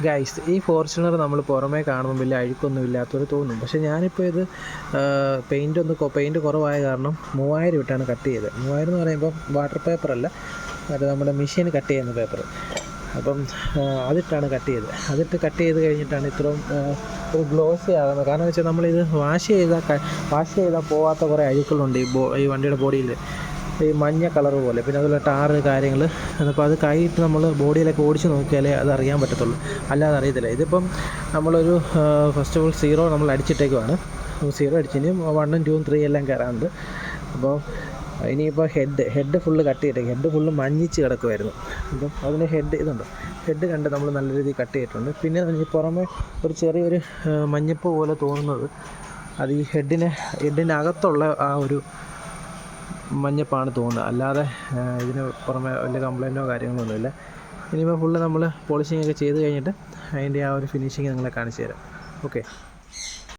Guys, ഈ Fortuner നമ്മൾ പുറമേ കാണുമ്പോൾ വലിയ അഴുക്കൊന്നും ഇല്ലാത്തവർ തോന്നും. പക്ഷേ ഞാനിപ്പോൾ ഇത് പെയിൻറ്റ് കുറവായ കാരണം 3000 ഇട്ടാണ് കട്ട് ചെയ്തത്. 3000 എന്ന് പറയുമ്പോൾ വാട്ടർ പേപ്പറല്ല, അത് നമ്മുടെ മെഷീൻ കട്ട് ചെയ്യുന്ന പേപ്പർ. അപ്പം അതിട്ടാണ് കട്ട് ചെയ്തത്. അതിട്ട് കട്ട് ചെയ്ത് കഴിഞ്ഞിട്ടാണ് ഇത്രയും ഒരു ഗ്ലോസി ആകുന്നത്. കാരണം വെച്ചാൽ നമ്മളിത് വാഷ് ചെയ്താൽ പോവാത്ത കുറേ അഴുക്കളുണ്ട് ഈ വണ്ടിയുടെ ബോഡിയിൽ, ഈ മഞ്ഞ കളർ പോലെ. പിന്നെ അതുപോലെ ടാറ് കാര്യങ്ങൾ. അപ്പോൾ അത് കൈയിട്ട് നമ്മൾ ബോഡിയിലൊക്കെ ഓടിച്ച് നോക്കിയാലേ അത് അറിയാൻ പറ്റത്തുള്ളൂ, അല്ലാതെ അറിയത്തില്ല. ഇതിപ്പം നമ്മളൊരു ഫസ്റ്റ് ഓഫ് ഓൾ 0 നമ്മൾ അടിച്ചിട്ടേക്കുവാണ്. 0 അടിച്ചിന് 1, 2, 3 എല്ലാം കയറാനുണ്ട്. അപ്പോൾ ഇനിയിപ്പോൾ ഹെഡ് ഫുള്ള് കട്ട് ചെയ്തിട്ട്, ഹെഡ് ഫുള്ള് മഞ്ഞിച്ച് കിടക്കുമായിരുന്നു. അപ്പം അതിന് ഹെഡ് കണ്ട് നമ്മൾ നല്ല രീതിയിൽ കട്ട് ചെയ്തിട്ടുണ്ട്. പിന്നെ ഈ പുറമെ ഒരു ചെറിയൊരു മഞ്ഞപ്പ് പോലെ തോന്നുന്നത് അത് ഈ ഹെഡിൻ്റെ അകത്തുള്ള ആ ഒരു മഞ്ഞപ്പാണ് തോന്നുന്നത്, അല്ലാതെ ഇതിന് പുറമെ വലിയ കംപ്ലൈൻറ്റോ കാര്യങ്ങളൊന്നുമില്ല. ഇനിയിപ്പോൾ ഫുള്ള് നമ്മൾ പോളിഷിംഗ് ഒക്കെ ചെയ്ത് കഴിഞ്ഞിട്ട് അതിൻ്റെ ആ ഒരു ഫിനിഷിങ് നിങ്ങളെ കാണിച്ചു തരാം. ഓക്കെ.